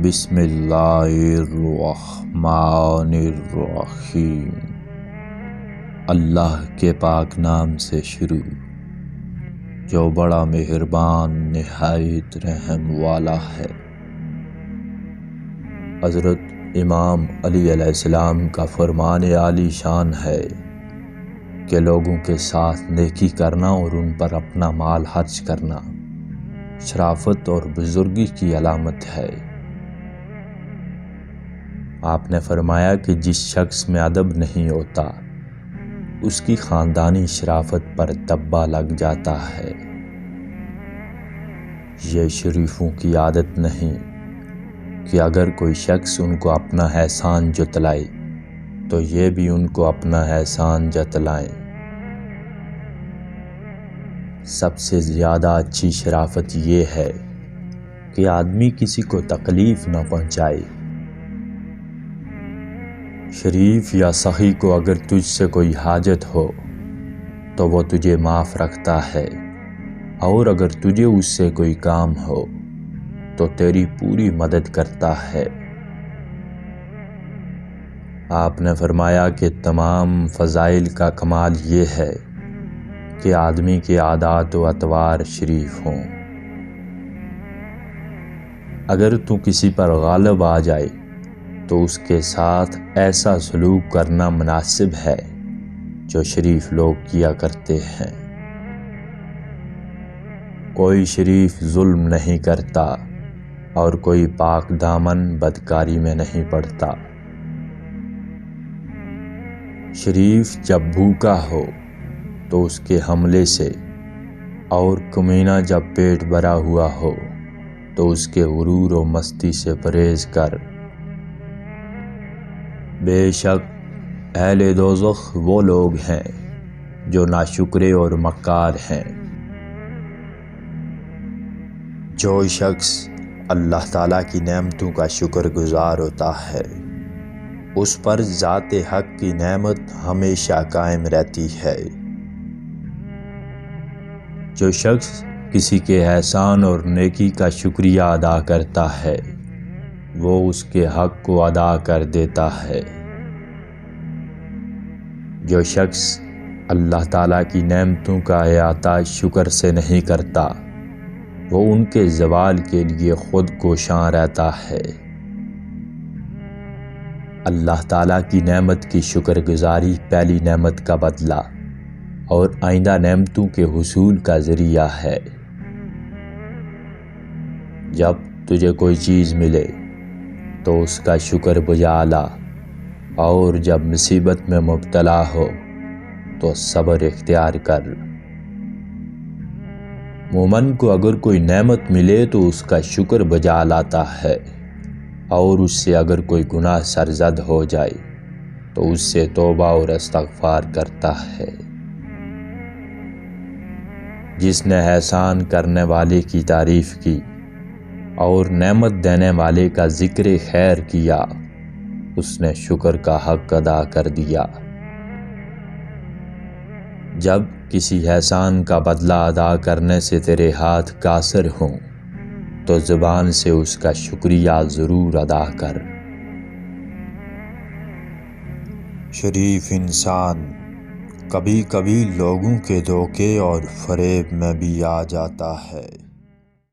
بسم اللہ الرحمن الرحیم۔ اللہ کے پاک نام سے شروع جو بڑا مہربان نہایت رحم والا ہے۔ حضرت امام علی علیہ السلام کا فرمان عالی شان ہے کہ لوگوں کے ساتھ نیکی کرنا اور ان پر اپنا مال خرچ کرنا شرافت اور بزرگی کی علامت ہے۔ آپ نے فرمایا کہ جس شخص میں ادب نہیں ہوتا اس کی خاندانی شرافت پر دبا لگ جاتا ہے۔ یہ شریفوں کی عادت نہیں کہ اگر کوئی شخص ان کو اپنا احسان جتلائے تو یہ بھی ان کو اپنا احسان جتلائیں۔ سب سے زیادہ اچھی شرافت یہ ہے کہ آدمی کسی کو تکلیف نہ پہنچائے۔ شریف یا سخی کو اگر تجھ سے کوئی حاجت ہو تو وہ تجھے معاف رکھتا ہے، اور اگر تجھے اس سے کوئی کام ہو تو تیری پوری مدد کرتا ہے۔ آپ نے فرمایا کہ تمام فضائل کا کمال یہ ہے کہ آدمی کے عادات و اطوار شریف ہوں۔ اگر تو کسی پر غالب آ جائے تو اس کے ساتھ ایسا سلوک کرنا مناسب ہے جو شریف لوگ کیا کرتے ہیں۔ کوئی شریف ظلم نہیں کرتا اور کوئی پاک دامن بدکاری میں نہیں پڑتا۔ شریف جب بھوکا ہو تو اس کے حملے سے، اور کمینہ جب پیٹ بھرا ہوا ہو تو اس کے غرور و مستی سے پرہیز کر۔ بے شک اہل دوزخ وہ لوگ ہیں جو ناشکرے اور مکار ہیں۔ جو شخص اللہ تعالیٰ کی نعمتوں کا شکر گزار ہوتا ہے اس پر ذات حق کی نعمت ہمیشہ قائم رہتی ہے۔ جو شخص کسی کے احسان اور نیکی کا شکریہ ادا کرتا ہے وہ اس کے حق کو ادا کر دیتا ہے۔ جو شخص اللہ تعالیٰ کی نعمتوں کا احاطہ شکر سے نہیں کرتا وہ ان کے زوال کے لیے خود کوشاں رہتا ہے۔ اللہ تعالیٰ کی نعمت کی شکر گزاری پہلی نعمت کا بدلہ اور آئندہ نعمتوں کے حصول کا ذریعہ ہے۔ جب تجھے کوئی چیز ملے تو اس کا شکر بجا لا، اور جب مصیبت میں مبتلا ہو تو صبر اختیار کر۔ مومن کو اگر کوئی نعمت ملے تو اس کا شکر بجا لاتا ہے، اور اس سے اگر کوئی گناہ سرزد ہو جائے تو اس سے توبہ اور استغفار کرتا ہے۔ جس نے احسان کرنے والے کی تعریف کی اور نعمت دینے والے کا ذکر خیر کیا اس نے شکر کا حق ادا کر دیا۔ جب کسی احسان کا بدلہ ادا کرنے سے تیرے ہاتھ قاصر ہوں تو زبان سے اس کا شکریہ ضرور ادا کر۔ شریف انسان کبھی کبھی لوگوں کے دھوکے اور فریب میں بھی آ جاتا ہے۔